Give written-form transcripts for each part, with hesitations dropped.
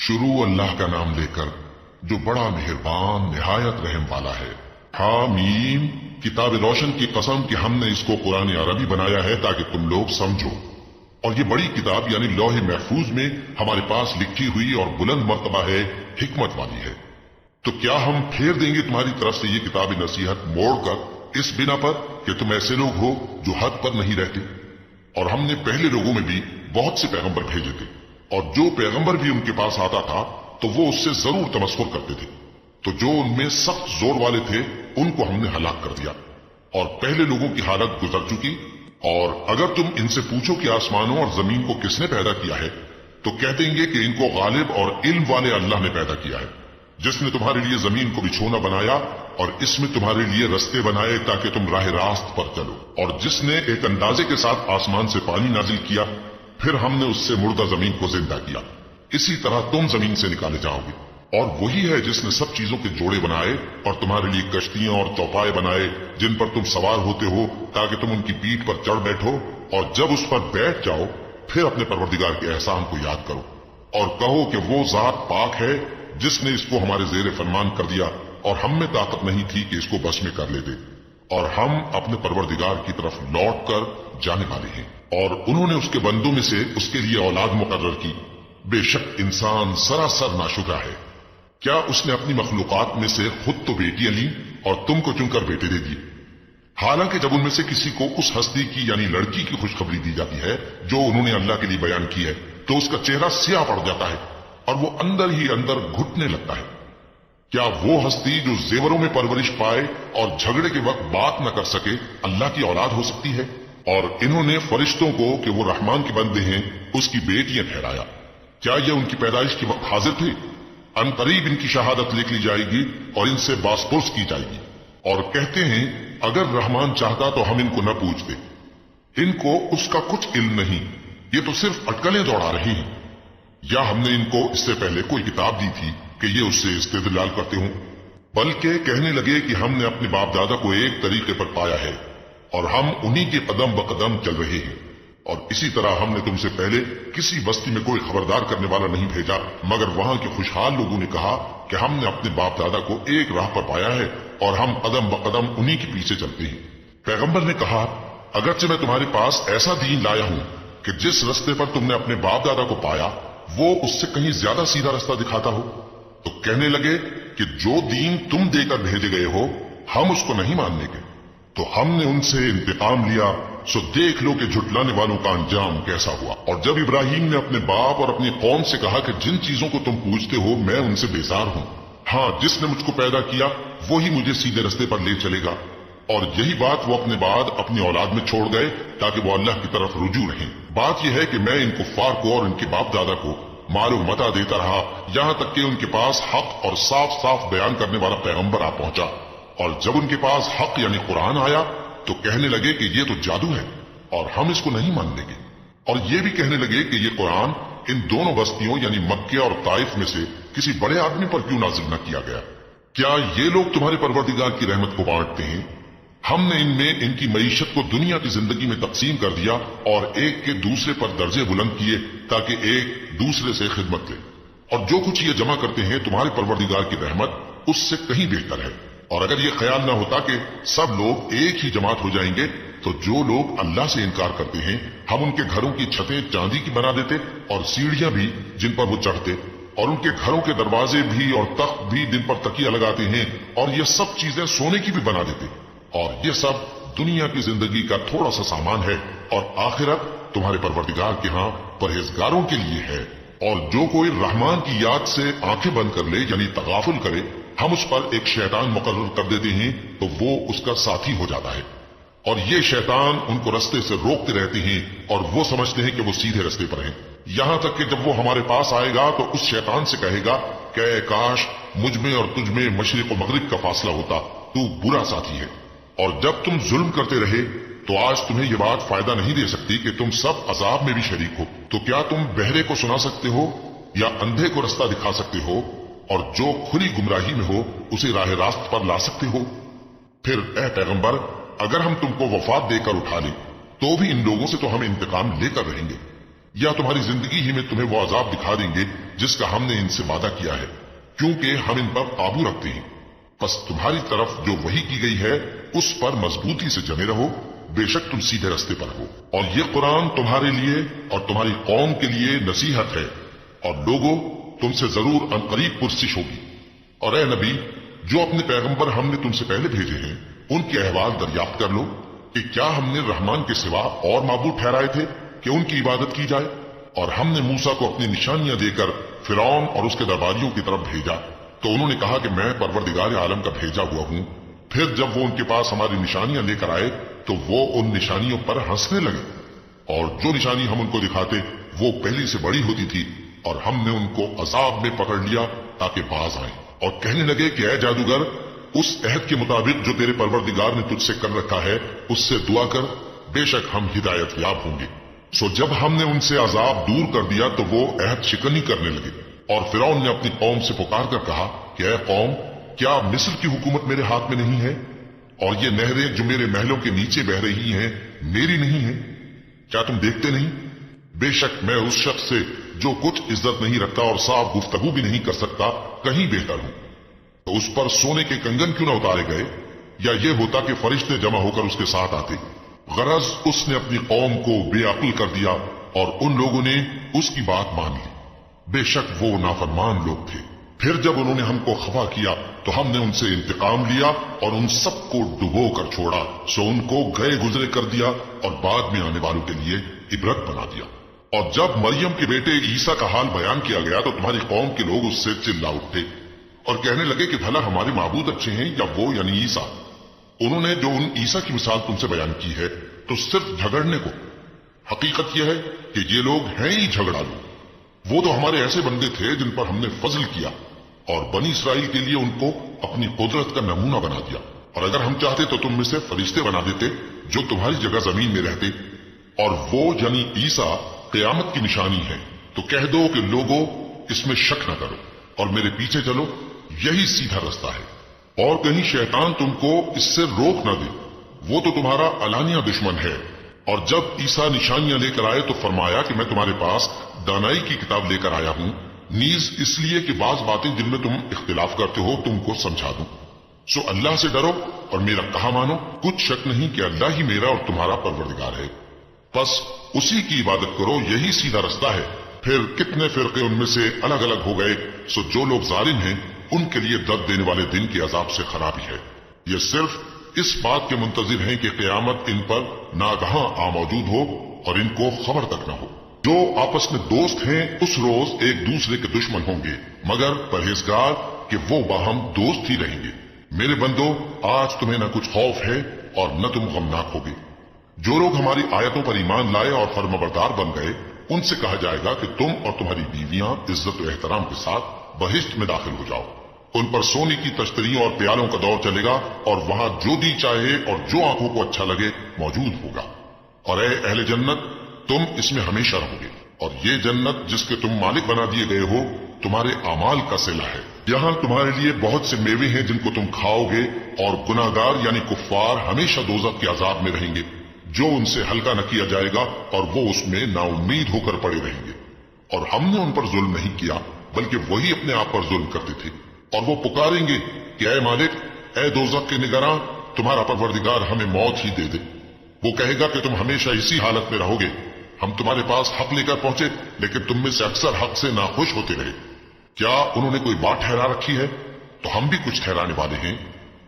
شروع اللہ کا نام لے کر جو بڑا مہربان نہایت رحم والا ہے۔ حامیم، کتاب روشن کی قسم کہ ہم نے اس کو قرآن عربی بنایا ہے تاکہ تم لوگ سمجھو، اور یہ بڑی کتاب یعنی لوح محفوظ میں ہمارے پاس لکھی ہوئی اور بلند مرتبہ ہے، حکمت والی ہے۔ تو کیا ہم پھیر دیں گے تمہاری طرف سے یہ کتاب نصیحت موڑ کر اس بنا پر کہ تم ایسے لوگ ہو جو حد پر نہیں رہتے؟ اور ہم نے پہلے لوگوں میں بھی بہت سے پیغمبر بھیجے تھے، اور جو پیغمبر بھی ان کے پاس آتا تھا تو وہ اس سے ضرور تمسخر کرتے تھے، تو جو ان میں سخت زور والے تھے ان کو ہم نے ہلاک کر دیا، اور پہلے لوگوں کی حالت گزر چکی۔ اور اگر تم ان سے پوچھو کہ آسمانوں اور زمین کو کس نے پیدا کیا ہے تو کہہ دیں گے کہ ان کو غالب اور علم والے اللہ نے پیدا کیا ہے، جس نے تمہارے لیے زمین کو بچھونا بنایا اور اس میں تمہارے لیے رستے بنائے تاکہ تم راہ راست پر چلو، اور جس نے ایک اندازے کے ساتھ آسمان سے پانی نازل کیا، پھر ہم نے اس سے مردہ زمین کو زندہ کیا، اسی طرح تم زمین سے نکالے جاؤ گے۔ اور وہی ہے جس نے سب چیزوں کے جوڑے بنائے اور تمہارے لیے کشتیاں اور چوپائے بنائے جن پر تم سوار ہوتے ہو تاکہ تم ان کی پیٹھ پر چڑھ بیٹھو، اور جب اس پر بیٹھ جاؤ پھر اپنے پروردگار کے احسان کو یاد کرو اور کہو کہ وہ ذات پاک ہے جس نے اس کو ہمارے زیر فرمان کر دیا اور ہم میں طاقت نہیں تھی کہ اس کو بس میں کر لیتے، اور ہم اپنے پروردگار کی طرف لوٹ کر جانے والے ہیں۔ اور انہوں نے اس کے بندوں میں سے اس کے لیے اولاد مقرر کی، بے شک انسان سراسر ناشکرا ہے۔ کیا اس نے اپنی مخلوقات میں سے خود تو بیٹیاں لیں اور تم کو چن کر بیٹے دے دیے؟ حالانکہ جب ان میں سے کسی کو اس ہستی کی یعنی لڑکی کی خوشخبری دی جاتی ہے جو انہوں نے اللہ کے لیے بیان کی ہے تو اس کا چہرہ سیاہ پڑ جاتا ہے اور وہ اندر ہی اندر گھٹنے لگتا ہے۔ کیا وہ ہستی جو زیوروں میں پرورش پائے اور جھگڑے کے وقت بات نہ کر سکے اللہ کی اولاد ہو سکتی ہے؟ اور انہوں نے فرشتوں کو کہ وہ رحمان کے بندے ہیں اس کی بیٹیاں ٹھہرایا۔ کیا یہ ان کی پیدائش کے وقت حاضر تھے؟ ان قریب ان کی شہادت لکھ لی جائے گی اور ان سے باس پرس کی جائے گی، اور کہتے ہیں اگر رحمان چاہتا تو ہم ان کو نہ پوچھتے، ان کو اس کا کچھ علم نہیں، یہ تو صرف اٹکلیں دوڑا رہے ہیں۔ یا ہم نے ان کو اس سے پہلے کوئی کتاب دی تھی کہ یہ اس سے استدلال کرتے ہوں؟ بلکہ کہنے لگے کہ ہم نے اپنے باپ دادا کو ایک طریقے پر پایا ہے اور ہم انہی کے قدم بقدم چل رہے ہیں، اور اسی طرح ہم نے تم سے پہلے کسی بستی میں کوئی خبردار کرنے والا نہیں بھیجا مگر وہاں کے خوشحال لوگوں نے کہا کہ ہم نے اپنے باپ دادا کو ایک راہ پر پایا ہے اور ہم قدم بقدم انہی کے پیچھے چلتے ہیں۔ پیغمبر نے کہا اگرچہ میں تمہارے پاس ایسا دین لایا ہوں کہ جس رستے پر تم نے اپنے باپ دادا کو پایا وہ اس سے کہیں زیادہ سیدھا رستہ دکھاتا ہو، تو کہنے لگے کہ جو دین تم دے کر بھیجے گئے ہو ہم اس کو نہیں ماننے گے، تو ہم نے ان سے انتقام لیا، سو دیکھ لو کہ جھٹلانے والوں کا انجام کیسا ہوا۔ اور جب ابراہیم نے اپنے باپ اور اپنی قوم سے کہا کہ جن چیزوں کو تم پوچھتے ہو میں ان سے بیزار ہوں، ہاں جس نے مجھ کو پیدا کیا وہی مجھے سیدھے رستے پر لے چلے گا، اور یہی بات وہ اپنے بعد اپنی اولاد میں چھوڑ گئے تاکہ وہ اللہ کی طرف رجوع رہیں۔ بات یہ ہے کہ میں ان کفار کو اور ان کے باپ دادا کو مال و متاع دیتا رہا یہاں تک کہ ان کے پاس حق اور صاف صاف بیان کرنے والا پیغمبر آ پہنچا، اور جب ان کے پاس حق یعنی قرآن آیا تو کہنے لگے کہ یہ تو جادو ہے اور ہم اس کو نہیں ماننے گے، اور یہ بھی کہنے لگے کہ یہ قرآن ان دونوں بستیوں یعنی مکہ اور طائف میں سے کسی بڑے آدمی پر کیوں نازل نہ کیا گیا؟ کیا یہ لوگ تمہارے پروردگار کی رحمت کو بانٹتے ہیں؟ ہم نے ان میں ان کی معیشت کو دنیا کی زندگی میں تقسیم کر دیا اور ایک کے دوسرے پر درجے بلند کیے تاکہ ایک دوسرے سے خدمت لے، اور جو کچھ یہ جمع کرتے ہیں تمہارے پروردگار کی رحمت اس سے کہیں بہتر ہے۔ اور اگر یہ خیال نہ ہوتا کہ سب لوگ ایک ہی جماعت ہو جائیں گے تو جو لوگ اللہ سے انکار کرتے ہیں ہم ان کے گھروں کی چھتیں چاندی کی بنا دیتے اور سیڑھیاں بھی جن پر وہ چڑھتے، اور ان کے گھروں کے دروازے بھی اور تخت بھی جن پر تکیہ لگاتے ہیں، اور یہ سب چیزیں سونے کی بھی بنا دیتے، اور یہ سب دنیا کی زندگی کا تھوڑا سا سامان ہے، اور آخرت تمہارے پروردگار کے ہاں پرہیزگاروں کے لیے ہے۔ اور جو کوئی رحمان کی یاد سے آنکھیں بند کر لے یعنی تغافل کرے ہم اس پر ایک شیطان مقرر کر دیتے ہیں تو وہ اس کا ساتھی ہو جاتا ہے، اور یہ شیطان ان کو رستے سے روکتے رہتے ہیں اور وہ سمجھتے ہیں کہ وہ سیدھے رستے پر ہیں، یہاں تک کہ جب وہ ہمارے پاس آئے گا تو اس شیطان سے کہے گا کہ اے کاش مجھ میں اور تجھ میں مشرق و مغرب کا فاصلہ ہوتا، تو برا ساتھی ہے۔ اور جب تم ظلم کرتے رہے تو آج تمہیں یہ بات فائدہ نہیں دے سکتی کہ تم سب عذاب میں بھی شریک ہو، تو کیا تم بہرے کو سنا سکتے ہو یا اندھے کو رستہ دکھا سکتے ہو، اور جو کھلی گمراہی میں ہو اسے راہ راست پر لا سکتے ہو؟ پھر اے پیغمبر اگر ہم تم کو وفات دے کر اٹھا لیں تو بھی ان لوگوں سے تو ہم انتقام لے کر رہیں گے، یا تمہاری زندگی ہی میں تمہیں وہ عذاب دکھا دیں گے جس کا ہم نے ان سے وعدہ کیا ہے، کیونکہ ہم ان پر قابو رکھتے ہیں۔ بس تمہاری طرف جو وحی کی گئی ہے اس پر مضبوطی سے جمے رہو، بے شک تم سیدھے رستے پر ہو، اور یہ قرآن تمہارے لیے اور تمہاری قوم کے لیے نصیحت ہے، اور لوگوں تم سے ضرور عنقریب پرسش ہوگی۔ اور اے نبی، جو اپنے پیغمبر ہم نے تم سے پہلے بھیجے ہیں ان کے احوال دریافت کر لو کہ کیا ہم نے رحمان کے سوا اور معبود ٹھہرائے تھے کہ ان کی عبادت کی جائے؟ اور ہم نے موسیٰ کو اپنی نشانیاں دے کر فرعون اور اس کے درباریوں کی طرف بھیجا، تو انہوں نے کہا کہ میں پروردگار عالم کا بھیجا ہوا ہوں۔ پھر جب وہ ان کے پاس ہماری نشانیاں لے کر آئے تو وہ ان نشانیوں پر ہنسنے لگے، اور جو نشانی ہم ان کو دکھاتے وہ پہلی سے بڑی ہوتی تھی، اور ہم نے ان کو عذاب میں پکڑ لیا تاکہ باز آئیں، اور کہنے لگے کہ اے جادوگر، اس عہد کے مطابق جو تیرے پروردگار نے تجھ سے کر رکھا ہے اس سے دعا کر، بے شک ہم ہدایت یاب ہوں گے۔ سو جب ہم نے ان سے عذاب دور کر دیا تو وہ عہد شکنی کرنے لگے، اور فرعون نے اپنی قوم سے پکار کر کہا کہ اے قوم، کیا مصر کی حکومت میرے ہاتھ میں نہیں ہے؟ اور یہ نہریں جو میرے محلوں کے نیچے بہ رہی ہیں میری نہیں ہیں؟ کیا تم دیکھتے نہیں؟ بے شک میں اس شخص سے جو کچھ عزت نہیں رکھتا اور صاف گفتگو بھی نہیں کر سکتا کہیں بہتر ہوں۔ تو اس پر سونے کے کنگن کیوں نہ اتارے گئے، یا یہ ہوتا کہ فرشتے جمع ہو کر اس کے ساتھ آتے؟ غرض اس نے اپنی قوم کو بے عقل کر دیا اور ان لوگوں نے اس کی بات مان لی، بے شک وہ نافرمان لوگ تھے۔ پھر جب انہوں نے ہم کو خفا کیا تو ہم نے ان سے انتقام لیا اور ان سب کو ڈبو کر چھوڑا، سو ان کو گئے گزرے کر دیا اور بعد میں آنے والوں کے لیے عبرت بنا دیا۔ اور جب مریم کے بیٹے عیسیٰ کا حال بیان کیا گیا تو تمہاری قوم کے لوگ اس سے چلا اٹھے اور کہنے لگے کہ بھلا ہمارے معبود اچھے ہیں یا وہ یعنی عیسیٰ؟ انہوں نے جو ان عیسیٰ کی مثال تم سے بیان کی ہے تو صرف جھگڑنے کو، حقیقت یہ ہے کہ یہ لوگ ہیں ہی جھگڑالو۔ وہ تو ہمارے ایسے بندے تھے جن پر ہم نے فضل کیا اور بنی اسرائیل کے لیے ان کو اپنی قدرت کا نمونہ بنا دیا، اور اگر ہم چاہتے تو تم میں سے فرشتے بنا دیتے جو تمہاری جگہ زمین میں رہتے، اور وہ یعنی عیسیٰ قیامت کی نشانی ہے۔ تو کہہ دو کہ لوگوں اس میں شک نہ کرو اور میرے پیچھے چلو، یہی سیدھا رستہ ہے، اور کہیں شیطان تم کو اس سے روک نہ دے، وہ تو تمہارا علانیہ دشمن ہے۔ اور جب عیسیٰ نشانیاں لے کر آئے تو فرمایا کہ میں تمہارے پاس دانائی کی کتاب لے کر آیا ہوں، نیز اس لیے کہ بعض باتیں جن میں تم اختلاف کرتے ہو تم کو سمجھا دوں۔ سو اللہ سے ڈرو اور میرا کہا مانو، کچھ شک نہیں کہ اللہ ہی میرا اور تمہارا پروردگار ہے، بس اسی کی عبادت کرو، یہی سیدھا رستہ ہے۔ پھر کتنے فرقے ان میں سے الگ الگ ہو گئے، سو جو لوگ ظالم ہیں ان کے لیے درد دینے والے دن کے عذاب سے خرابی ہے۔ یہ صرف اس بات کے منتظر ہیں کہ قیامت ان پر ناگہاں آ موجود ہو اور ان کو خبر تک نہ ہو۔ جو آپس میں دوست ہیں اس روز ایک دوسرے کے دشمن ہوں گے، مگر پرہیزگار کہ وہ باہم دوست ہی رہیں گے۔ میرے بندو، آج تمہیں نہ کچھ خوف ہے اور نہ تم غمناک ہوگے۔ جو لوگ ہماری آیتوں پر ایمان لائے اور فرمانبردار بن گئے ان سے کہا جائے گا کہ تم اور تمہاری بیویاں عزت و احترام کے ساتھ بہشت میں داخل ہو جاؤ، ان پر سونے کی تشتریوں اور پیالوں کا دور چلے گا، اور وہاں جو دی چاہے اور جو آنکھوں کو اچھا لگے موجود ہوگا۔ اور اے اہل جنت، تم اس میں ہمیشہ رہو گے، اور یہ جنت جس کے تم مالک بنا دیے گئے ہو تمہارے اعمال کا صلہ ہے۔ یہاں تمہارے لیے بہت سے میوے ہیں جن کو تم کھاؤ گے، اور گناہگار یعنی کفار ہمیشہ دوزخ کے عذاب میں رہیں گے جو ان سے ہلکا نہ کیا جائے گا، اور وہ اس میں نا امید ہو کر پڑے رہیں گے۔ اور ہم نے ان پر ظلم نہیں کیا بلکہ وہی اپنے آپ پر ظلم کرتے تھے۔ اور وہ پکاریں گے کہ اے مالک، اے دوزخ کے نگراں، تمہارا پروردگار ہمیں موت ہی دے دے۔ وہ کہے گا کہ تم ہمیشہ اسی حالت میں رہو گے، ہم تمہارے پاس حق لے کر پہنچے لیکن تم میں سے اکثر حق سے ناخوش ہوتے رہے۔ کیا انہوں نے کوئی بات ٹھہرا رکھی ہے؟ تو ہم بھی کچھ ٹھہرانے والے ہیں۔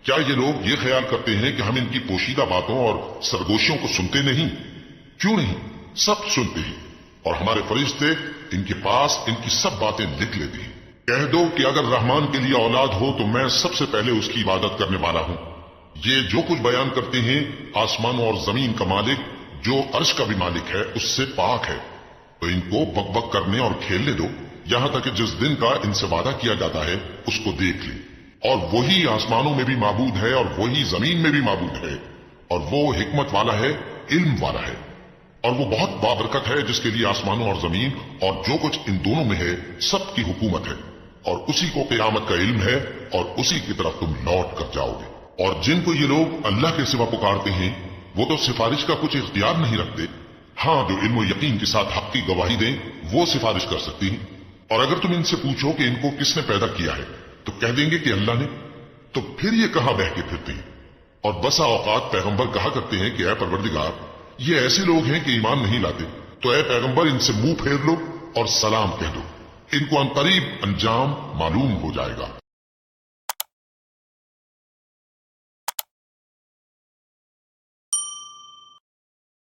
کیا یہ لوگ یہ خیال کرتے ہیں کہ ہم ان کی پوشیدہ باتوں اور سرگوشیوں کو سنتے نہیں؟ کیوں نہیں، سب سنتے ہیں، اور ہمارے فرشتے ان کے پاس ان کی سب باتیں لکھ لیتے ہیں۔ کہہ دو کہ اگر رحمان کے لیے اولاد ہو تو میں سب سے پہلے اس کی عبادت کرنے والا ہوں۔ یہ جو کچھ بیان کرتے ہیں آسمانوں اور زمین کا مالک جو عرش کا بھی مالک ہے اس سے پاک ہے، تو ان کو بک بک کرنے اور کھیلنے دو یہاں تک کہ جس دن کا ان سے وعدہ کیا جاتا ہے اس کو دیکھ لیں۔ اور وہی آسمانوں میں بھی معبود ہے اور وہی زمین میں بھی معبود ہے، اور وہ حکمت والا ہے، علم والا ہے، اور وہ بہت بابرکت ہے جس کے لیے آسمانوں اور زمین اور جو کچھ ان دونوں میں ہے سب کی حکومت ہے، اور اسی کو قیامت کا علم ہے اور اسی کی طرف تم لوٹ کر جاؤ گے۔ اور جن کو یہ لوگ اللہ کے سوا پکارتے ہیں وہ تو سفارش کا کچھ اختیار نہیں رکھتے، ہاں جو علم و یقین کے ساتھ حق کی گواہی دیں وہ سفارش کر سکتی ہیں. اور اگر تم ان سے پوچھو کہ ان کو کس نے پیدا کیا ہے تو کہہ دیں گے کہ اللہ نے. تو پھر یہ کہاں بہ کے پھرتی ہیں؟ اور بسا اوقات پیغمبر کہا کرتے ہیں کہ اے پروردگار یہ ایسے لوگ ہیں کہ ایمان نہیں لاتے، تو اے پیغمبر ان سے منہ پھیر لو اور سلام کہہ دو، ان کو عنقریب انجام معلوم ہو جائے گا.